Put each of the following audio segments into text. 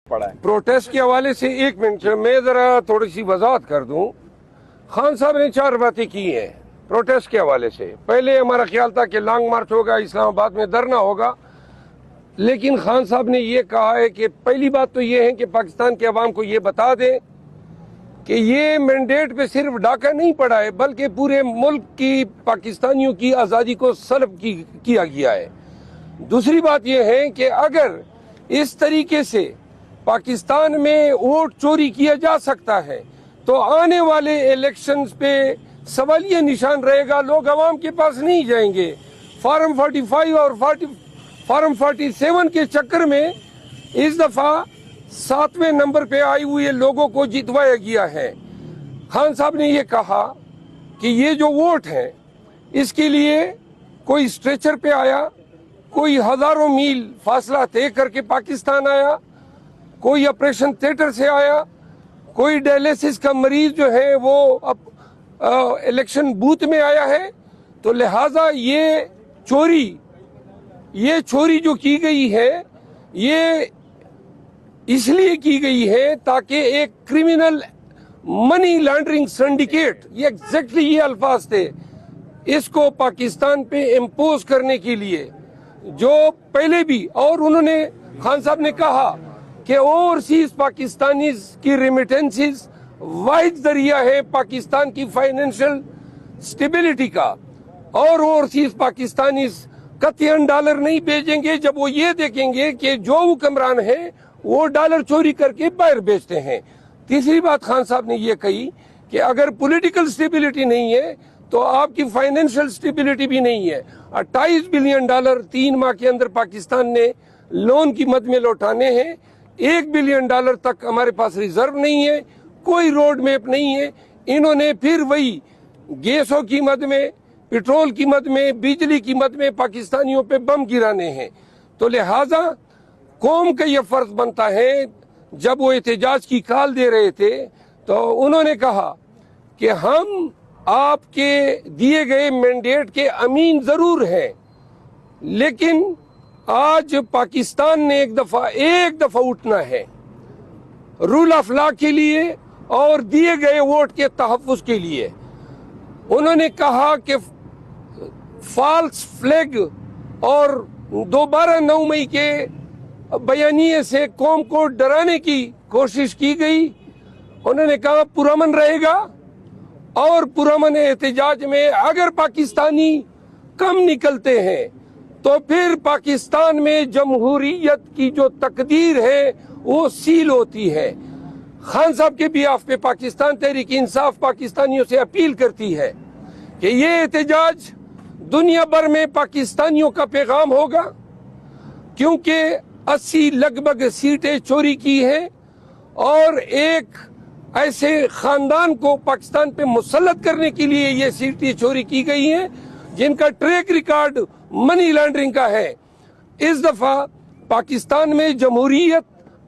पड़ा है। प्रोटेस्ट के हवाले से एक मिनट मैं जरा थोड़ी सी वजाहत कर दूं। खान साहब ने 4 बातें की हैं प्रोटेस्ट के हवाले से। पहले हमारा ख्याल था कि लॉन्ग मार्च होगा, इस्लामाबाद में धरना होगा, लेकिन खान साहब ने ये कहा है कि पहली बात तो ये है कि पाकिस्तान के अवाम को ये बता दें कि ये मैंडेट पे सिर्फ डाका नहीं पड़ा है, बल्कि पूरे मुल्क की पाकिस्तानियों की आज़ादी को सल्ब किया गया है। दूसरी बात ये है कि अगर इस तरीके से पाकिस्तान में वोट चोरी किया जा सकता है तो आने वाले इलेक्शंस पे सवालिया निशान रहेगा, लोग अवाम के पास नहीं जाएंगे। फॉर्म 45 और फॉर्म 47 के चक्कर में इस दफा 7वें नंबर पे आए हुए लोगों को जितवाया गया है। खान साहब ने ये कहा कि ये जो वोट है इसके लिए कोई स्ट्रेचर पे आया, कोई हजारों मील फासला तय करके पाकिस्तान आया, कोई ऑपरेशन थिएटर से आया, कोई डायलिसिस का मरीज जो है वो अब इलेक्शन बूथ में आया है। तो लिहाजा ये चोरी जो की गई है ये इसलिए की गई है ताकि एक क्रिमिनल मनी लॉन्ड्रिंग सिंडिकेट, ये एग्जैक्टली ये अल्फाज थे, इसको पाकिस्तान पे इम्पोज करने के लिए जो पहले भी, और उन्होंने खान साहब ने कहा कि ओवरसीज पाकिस्तानीज की रेमिटेंसेस वाहिद जरिया है पाकिस्तान की फाइनेंशियल स्टेबिलिटी का, और ओवरसीज पाकिस्तानीज कतईन डॉलर नहीं भेजेंगे जब वो ये देखेंगे कि जो हुक्मरान है वो डॉलर चोरी करके बाहर बेचते हैं। तीसरी बात खान साहब ने ये कही कि अगर पॉलिटिकल स्टेबिलिटी नहीं है तो आपकी फाइनेंशियल स्टेबिलिटी भी नहीं है। 28 बिलियन डॉलर 3 माह के अंदर पाकिस्तान ने लोन की मद में लौटाने हैं। 1 बिलियन डॉलर तक हमारे पास रिजर्व नहीं है, कोई रोड मैप नहीं है। इन्होंने फिर वही गैसों की मद में, पेट्रोल की मद में, बिजली की मद में पाकिस्तानियों पे बम गिराने हैं। तो लिहाजा कौम का ये फर्ज बनता है, जब वो एहतजाज की कॉल दे रहे थे तो उन्होंने कहा कि हम आपके दिए गए मैंडेट के अमीन जरूर हैं, लेकिन आज पाकिस्तान ने एक दफा उठना है रूल ऑफ लॉ के लिए और दिए गए वोट के तहफ्फुज के लिए। उन्होंने कहा कि फॉल्स फ्लैग और दोबारा 9 मई के बयानिए से कौम को डराने की कोशिश की गई। उन्होंने कहा पुरअमन रहेगा, और पुरअमन एहतजाज में अगर पाकिस्तानी कम निकलते हैं तो फिर पाकिस्तान में जमहूरियत की जो तकदीर है वो सील होती है। खान साहब के बिहाफ पे पाकिस्तान तहरीक इंसाफ पाकिस्तानियों से अपील करती है कि ये एहतजाज दुनिया भर में पाकिस्तानियों का पैगाम होगा, क्योंकि 80 लगभग सीटें चोरी की हैं और एक ऐसे खानदान को पाकिस्तान पे मुसल्लत करने के लिए ये सीटें चोरी की गई हैं जिनका ट्रैक रिकॉर्ड मनी लॉन्ड्रिंग का है। इस दफा पाकिस्तान में जमहूरियत,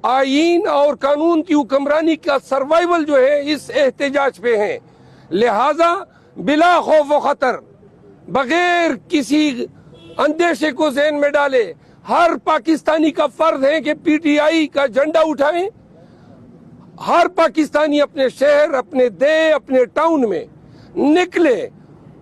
आईन और कानून की हुक्मरानी का सर्वाइवल जो है इस एहतजाज पे है। लिहाजा बिला खौफ व खतर, बगैर किसी अंदेशे को ज़हन में डाले, हर पाकिस्तानी का फर्ज है कि पीटीआई का झंडा उठाएं। हर पाकिस्तानी अपने शहर, अपने देश, अपने टाउन में निकले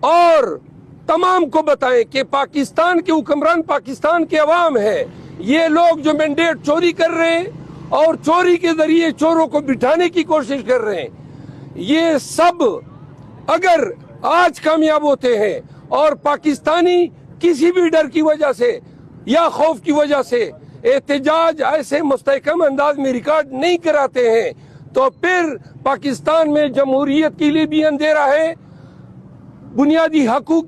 और तमाम को बताएं कि पाकिस्तान के हुक्मरान पाकिस्तान के अवाम है। ये लोग जो मैंडेट चोरी कर रहे हैं और चोरी के जरिए चोरों को बिठाने की कोशिश कर रहे हैं, ये सब अगर आज कामयाब होते हैं और पाकिस्तानी किसी भी डर की वजह से या खौफ की वजह से एहतजाज ऐसे मुस्तहकम अंदाज में रिकॉर्ड नहीं कराते हैं तो फिर पाकिस्तान में जमहूरियत के लिए भी अंधेरा है। बुनियादी हकूक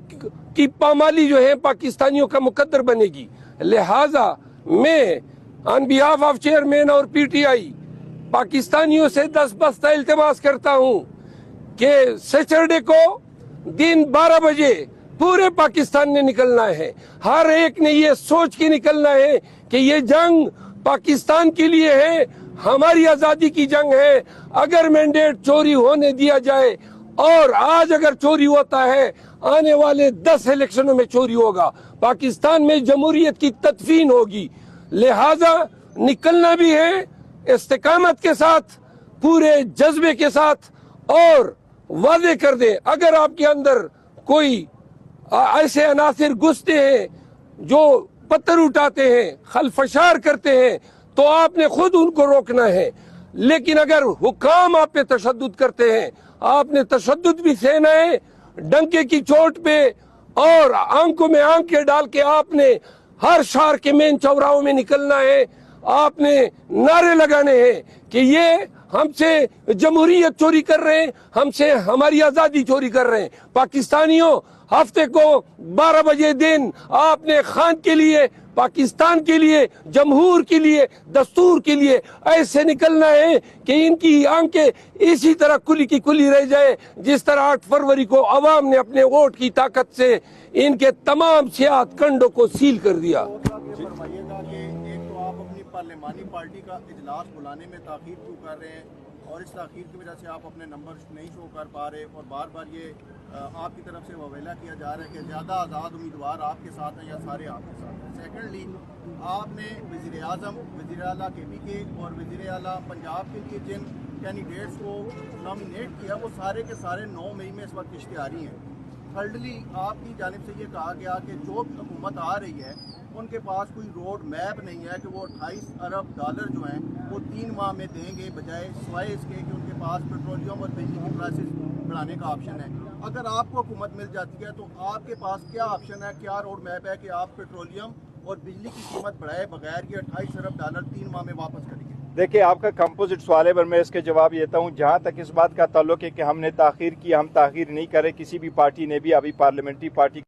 की पामाली जो है पाकिस्तानियों का मुकद्दर बनेगी। लिहाजा मैं ऑन बिहाफ ऑफ चेयरमैन और पीटीआई पाकिस्तानियों से 10 बस्ता इल्तिमास करता हूं कि सैटरडे को दिन 12 बजे पूरे पाकिस्तान ने निकलना है। हर एक ने ये सोच के निकलना है कि ये जंग पाकिस्तान के लिए है, हमारी आजादी की जंग है। अगर मैंडेट चोरी होने दिया जाए, और आज अगर चोरी होता है आने वाले 10 इलेक्शनों में चोरी होगा, पाकिस्तान में जमहूरियत की तदफीन होगी। लिहाजा निकलना भी है استقامت کے ساتھ, پورے جذبے کے ساتھ اور واضح کر دیں. اگر آپ کے اندر کوئی ایسے عناصر گھستے ہیں جو پتھر اٹھاتے ہیں, خلفشار کرتے ہیں, تو آپ نے خود ان کو روکنا ہے. لیکن اگر حکام آپ پہ تشدد کرتے ہیں, آپ نے تشدد بھی سہنا ہے, ڈنکے کی چوٹ پہ اور آنکھوں میں آنکھیں ڈال کے آپ نے ہر شہر کے مین چوراہوں میں نکلنا ہے. آپ نے نعرے لگانے ہیں کہ یہ ہم سے جمہوریت چوری کر رہے ہیں, ہم سے ہماری آزادی چوری کر رہے ہیں. پاکستانیوں, ہفتے کو 12 بجے دن آپ نے خان کے لیے, پاکستان کے لیے, جمہور کے لیے, دستور کے لیے ایسے نکلنا ہے کہ ان کی آنکھیں اسی طرح کھلی کی کھلی رہ جائے جس طرح 8 فروری کو عوام نے اپنے ووٹ کی طاقت سے ان کے تمام سیاحت کنڈوں کو سیل کر دیا. فرمائیے گا کہ ایک تو آپ اپنی پارلیمانی پارٹی کا اجلاس بلانے میں تاخیر کیوں کر رہے ہیں, اور اس تاخیر کی وجہ سے آپ اپنے نمبر نہیں شو کر پا رہے, اور بار بار یہ آپ کی طرف سے وویلا کیا جا رہا ہے کہ زیادہ آزاد امیدوار آپ کے ساتھ ہیں یا سارے آپ کے ساتھ ہیں. سیکنڈلی, آپ نے وزیر اعظم, وزیر اعلیٰ KPK اور وزیر اعلیٰ پنجاب کے لیے جن کینڈیڈیٹس کو نامینیٹ کیا وہ سارے کے سارے 9 مئی میں اس وقت اشتہاری ہیں. تھرڈلی, آپ کی جانب سے یہ کہا گیا کہ جو حکومت آ رہی ہے ان کے پاس کوئی روڈ میپ نہیں ہے کہ وہ 28 ارب ڈالر جو ہیں وہ 3 ماہ میں دیں گے, بجائے سوائے اس کے کہ ان کے پاس پیٹرولیم اور بجلی کی پرائسز بڑھانے کا آپشن ہے. اگر آپ کو حکومت مل جاتی ہے تو آپ کے پاس کیا آپشن ہے, کیا روڈ میپ ہے کہ آپ پیٹرولیم اور بجلی کی قیمت بڑھائے بغیر یہ 28 ارب ڈالر 3 ماہ میں واپس کریں گے؟ دیکھیں, آپ کا کمپوزٹ سوال ہے, پر میں اس کے جواب دیتا ہوں. جہاں تک اس بات کا تعلق ہے کہ ہم نے تاخیر کی, ہم تاخیر نہیں کرے. کسی بھی پارٹی نے بھی ابھی پارلیمنٹری پارٹی